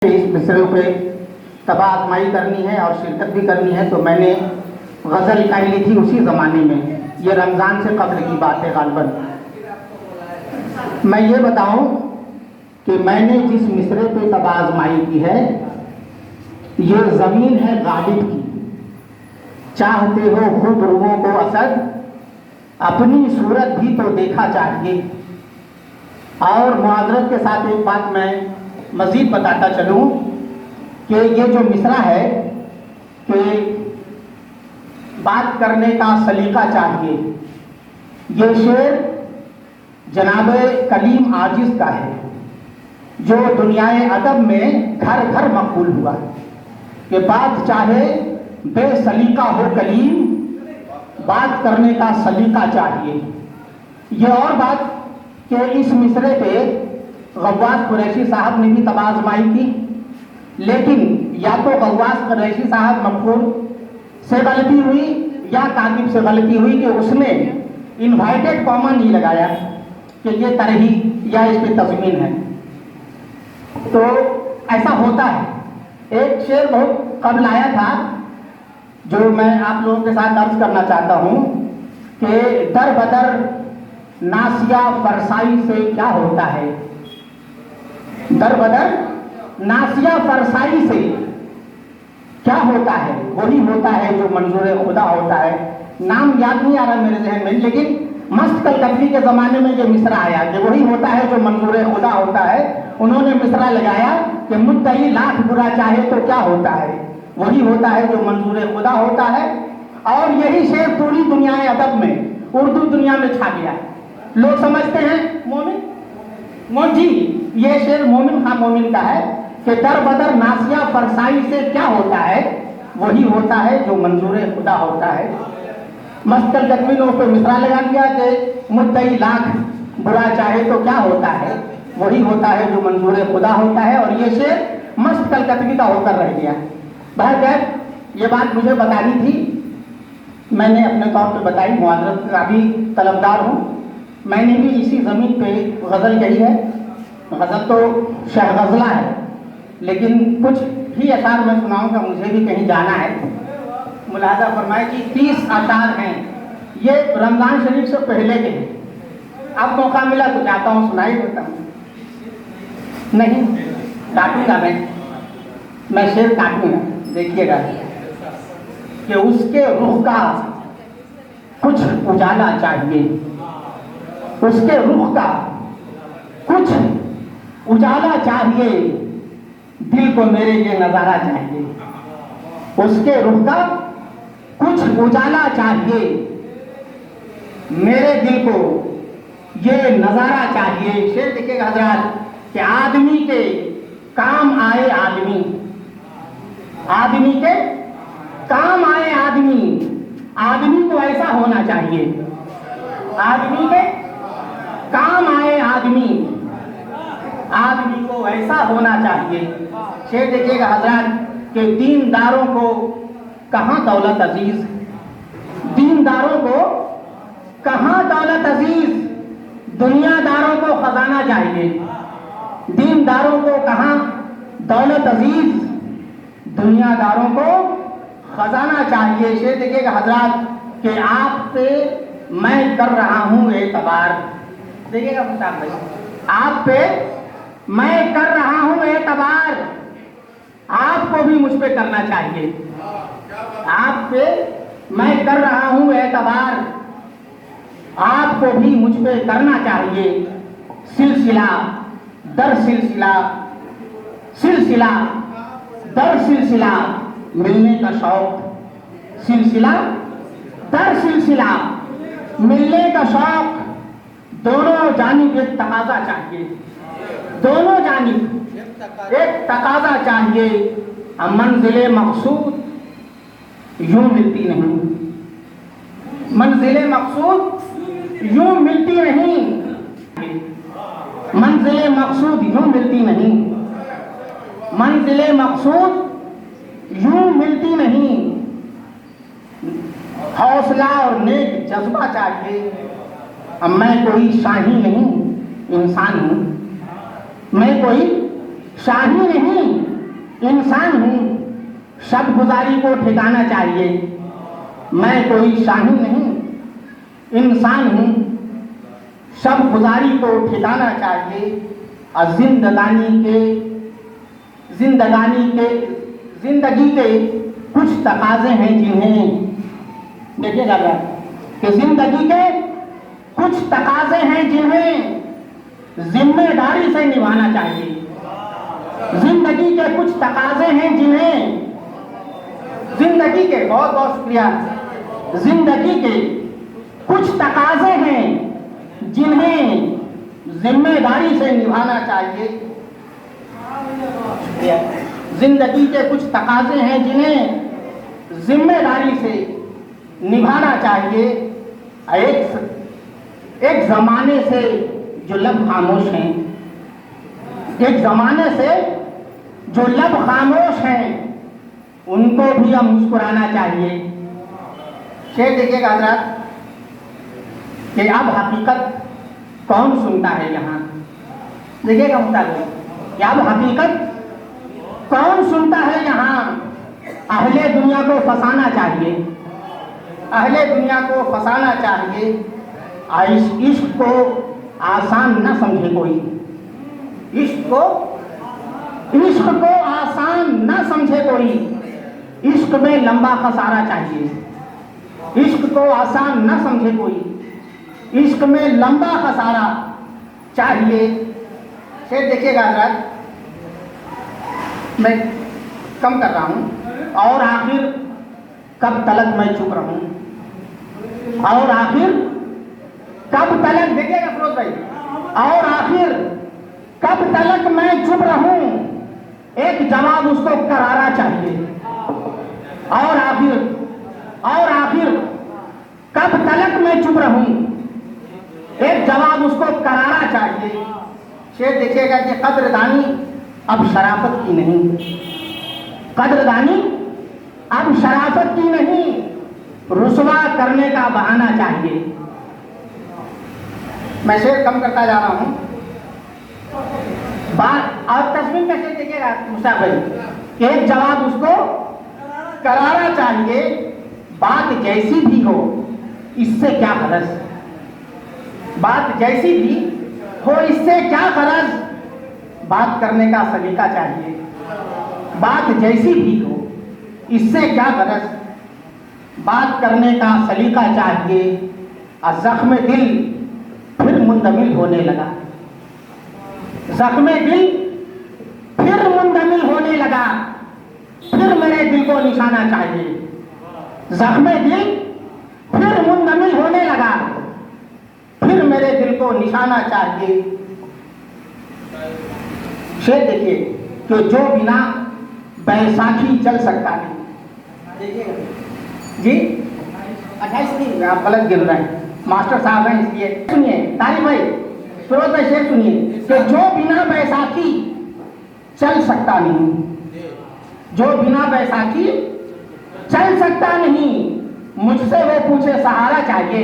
اس مصرے پہ تباہ آزمائی کرنی ہے اور شرکت بھی کرنی ہے، تو میں نے غزل کہہ لی تھی اسی زمانے میں، یہ رمضان سے قبل کی بات ہے غالباً۔ میں یہ بتاؤں کہ میں نے جس مصرے پہ تباہ آزمائی کی ہے، یہ زمین ہے غالب کی، چاہتے ہو خوب روحوں کو اسد، اپنی صورت بھی تو دیکھا چاہیے۔ اور معذرت کے ساتھ ایک بات میں مزید بتاتا چلوں کہ یہ جو مصرع ہے کہ بات کرنے کا سلیقہ چاہیے، یہ شعر جناب کلیم عاجز کا ہے، جو دنیائے ادب میں گھر گھر مقبول ہوا کہ بات چاہے بے سلیقہ ہو کلیم، بات کرنے کا سلیقہ چاہیے۔ یہ اور بات کہ اس مصرے پہ غواث قریشی صاحب نے بھی تباہ آزمائی کی، لیکن یا تو غواث قریشی صاحب مفعول سے غلطی ہوئی یا کاتب سے غلطی ہوئی کہ اس نے انوائٹڈ کاما نہیں لگایا کہ یہ ترہی یا اس پہ تضمین ہے، تو ایسا ہوتا ہے۔ ایک شعر بہت قبل آیا تھا جو میں آپ لوگوں کے ساتھ عرض کرنا چاہتا ہوں کہ در بدر ناسیہ فرسائی سے کیا ہوتا ہے، در بدر ناسیہ فرسائی سے کیا ہوتا ہے، وہی ہوتا ہے جو منظور خدا ہوتا ہے۔ نام یاد نہیں آ رہا میرے ذہن میں، لیکن مست کلکتری کے زمانے میں یہ مصرع آیا کہ وہی ہوتا ہے جو منظور خدا ہوتا ہے۔ انہوں نے مصرع لگایا کہ مدعی لاکھ برا چاہے تو کیا ہوتا ہے، وہی ہوتا ہے جو منظور خدا ہوتا ہے۔ اور یہی شعر پوری دنیا ادب میں، اردو دنیا میں چھا گیا۔ لوگ سمجھتے ہیں مومن جی یہ شعر مومن خان مومن کا ہے کہ در بدر ناسیہ فرسائی سے کیا ہوتا ہے، وہی ہوتا ہے جو منظور خدا ہوتا ہے۔ مستقل جتمی نے اس پہ مصرع لگا دیا کہ مدعی لاکھ برا چاہے تو کیا ہوتا ہے، وہی ہوتا ہے جو منظور خدا ہوتا ہے، اور یہ شعر مست کلکتری کا ہو کر رہ گیا۔ بہرکیف یہ بات مجھے بتانی تھی، میں نے اپنے طور پہ بتائی، معذرت کا بھی طلبدار ہوں۔ میں نے بھی اسی زمین پہ غزل کہی ہے، غزل تو شہ غزلہ ہے، لیکن کچھ ہی اشعار میں سناؤں گا، مجھے بھی کہیں جانا ہے۔ ملاحظہ فرمائے کہ 30 اشعار ہیں، یہ رمضان شریف سے پہلے کے ہیں۔ اب موقع ملا تو چاہتا ہوں سنائی دیتا ہوں، نہیں کاٹوں گا میں شعر کاٹوں گا، دیکھیے گا کہ اس کے رخ کا کچھ اجالا چاہیے، اس کے رخ کا کچھ اجالا چاہیے، دل کو میرے یہ نظارہ چاہیے، اس کے رخ کا کچھ اجالا چاہیے، میرے دل کو یہ نظارہ چاہیے۔ شعر دیکھیے گا حضرات کہ آدمی کے کام آئے آدمی، آدمی کے کام آئے آدمی، آدمی کو ایسا ہونا چاہیے، آدمی کے کام آئے آدمی، آدمی کو ایسا ہونا چاہیے۔ شعر دیکھیے گا حضرات کہ دینداروں کو کہاں دولت عزیز، دینداروں کو کہاں دولت عزیز، دنیا داروں کو خزانہ چاہیے، دینداروں کو کہاں دولت عزیز، دنیا داروں کو خزانہ چاہیے۔ شعر دیکھیے گا حضرات کہ آپ پہ میں کر رہا ہوں اعتبار، دیکھیے گا مصطفیٰ بھائی، آپ پہ میں کر رہا ہوں اعتبار، آپ کو بھی مجھ پہ کرنا چاہیے، آپ پہ میں کر رہا ہوں اعتبار، آپ کو بھی مجھ پہ کرنا چاہیے۔ سلسلہ در سلسلہ، سلسلہ در سلسلہ ملنے کا شوق، سلسلہ در سلسلہ ملنے کا شوق، دونوں جانب ایک تقاضا چاہیے، دونوں جانب ایک تقاضا چاہیے۔ منزل مقصود یوں ملتی نہیں، منزل مقصود یوں ملتی نہیں، منزل مقصود یوں ملتی نہیں، منزل مقصود یوں ملتی نہیں۔ حوصلہ اور نیک جذبہ چاہیے۔ اب میں کوئی شاہی نہیں، انسان ہوں، میں کوئی شاہی نہیں انسان ہوں، شب گزاری کو ٹھکانا چاہیے، میں کوئی شاہین نہیں، انسان ہوں، شب گزاری کو ٹھکانا چاہیے، اور زندگی کے کچھ تقاضے ہیں جنہیں، دیکھیے گا کہ زندگی کے کچھ تقاضے ہیں جنہیں ذمہ داری سے نبھانا چاہیے، زندگی کے کچھ تقاضے ہیں جنہیں، زندگی کے، بہت بہت شکریہ، زندگی کے کچھ تقاضے ہیں جنہیں ذمہ داری سے نبھانا چاہیے، زندگی کے کچھ تقاضے ہیں جنہیں ذمہ داری سے نبھانا چاہیے، ایک زمانے سے جو لب خاموش ہیں، ایک زمانے سے جو لب خاموش ہیں ان کو بھی ہم مسکرانا چاہیے۔ شعر دیکھیے گا حضرات کہ اب حقیقت کون سنتا ہے یہاں، دیکھیے گا مطالعہ کہ اب حقیقت کون سنتا ہے یہاں، اہل دنیا کو فسانا چاہیے، اہل دنیا کو فسانا چاہیے، عشق کو آسان نہ سمجھے کوئی، عشق کو آسان نہ سمجھے کوئی، عشق میں لمبا خسارہ چاہیے، عشق کو آسان نہ سمجھے کوئی، عشق میں لمبا خسارہ چاہیے۔ شعر دیکھیے گا حضرات، میں کم کر رہا ہوں، اور آخر کب تلک میں چپ رہوں، اور آخر کب تلک، دیکھیے گا فروز بھائی، اور آخر کب تلک میں چپ رہوں، ایک جواب اس کو کرارا چاہیے، اور آخر کب تلک میں چپ رہوں، ایک جواب اس کو کرارا چاہیے۔ شعر دیکھیے گا کہ قدردانی اب شرافت کی نہیں، قدردانی اب شرافت کی نہیں، رسوا کرنے کا بہانہ چاہیے۔ میں شعر کم کرتا جا رہا ہوں، بات اور تصویر میں شعر دیکھیے گا مشتاق بھائی، ایک جواب اس کو کرارا چاہیے، بات جیسی بھی ہو اس سے کیا غرض، بات جیسی بھی ہو اس سے کیا غرض، بات کرنے کا سلیقہ چاہیے، بات جیسی بھی ہو اس سے کیا غرض، بات کرنے کا سلیقہ چاہیے، اور زخم دل پھر مندمل ہونے لگا، زخم دل پھر مندمل ہونے لگا، پھر میرے دل کو نشانہ چاہیے، زخم دل پھر مندمل ہونے لگا، پھر میرے دل کو نشانہ چاہیے۔ شعر دیکھیے کہ جو بنا بیساکھی چل سکتا نہیں، جی 28 دن آپ غلط گن رہے ہیں، ماسٹر صاحب ہیں اس لیے سنیے، طالب بھائی فروز بھائی شعر سنیے کہ جو بنا بیساکھی چل سکتا نہیں، جو بنا بیساکھی چل سکتا نہیں، مجھ سے وہ پوچھے سہارا چاہیے،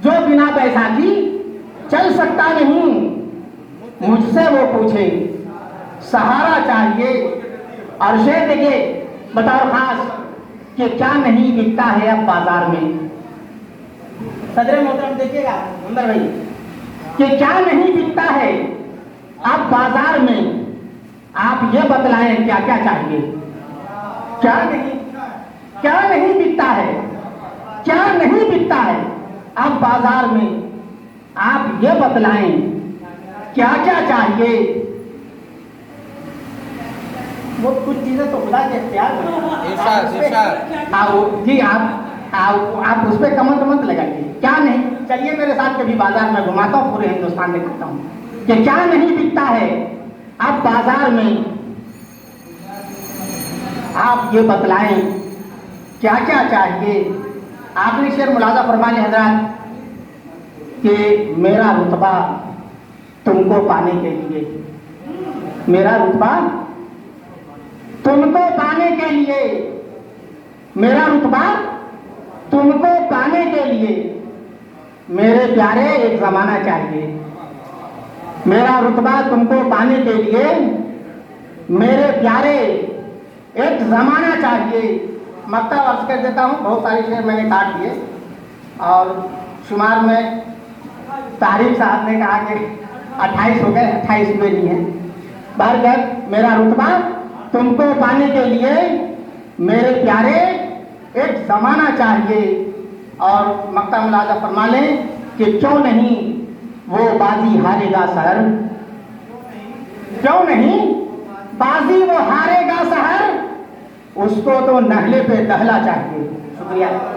جو بنا بیساکھی چل سکتا نہیں، مجھ سے وہ پوچھے سہارا چاہیے۔ اور شعر دیکھیے بطور خاص کہ کیا نہیں بکتا ہے اب بازار میں، صدر محترم دیکھیے گا عمر بھائی کہ کیا نہیں بکتا ہے اب بازار میں، آپ یہ بتلائیں کیا کیا چاہیے، کیا نہیں بکتا ہے، کیا نہیں بکتا ہے اب بازار میں، آپ یہ بتلائیں کیا کیا چاہیے۔ وہ کچھ چیزیں تو خدا کے اختیار میں، جی آپ اس پہ کمنٹ مت لگائیے، کیا نہیں، چلیے میرے ساتھ کبھی بازار میں گھماتا ہوں، پورے ہندوستان میں کرتا ہوں کہ کیا نہیں بکتا ہے اب بازار میں، آپ یہ بتلائیں کیا کیا چاہیے۔ آخری شعر ملاحظہ فرما لیں حضرات کہ میرا رتبہ تم کو پانے کے لیے، میرا رتبہ تم کو پانے کے لیے، میرا رتبہ تم کو پانے کے لیے، میرے پیارے ایک زمانہ چاہیے، میرا رتبہ تم کو پانے کے لیے میرے پیارے ایک زمانہ چاہیے. مقطع عرض کر دیتا ہوں, بہت ساری شعر میں نے کاٹ دیے اور شمار میں طارق صاحب نے کہا کہ 28 ہو گئے, 28 میں نہیں ہے. بہرکیف میرا رتبہ تم کو پانے کے لیے میرے پیارے ایک زمانہ چاہیے. اور مقطع ملاحظہ فرما لیں کہ کیوں نہیں وہ بازی ہارے گا سحر, کیوں نہیں بازی وہ ہارے گا سحر, اس کو تو نہلے پہ دہلا چاہیے. شکریہ.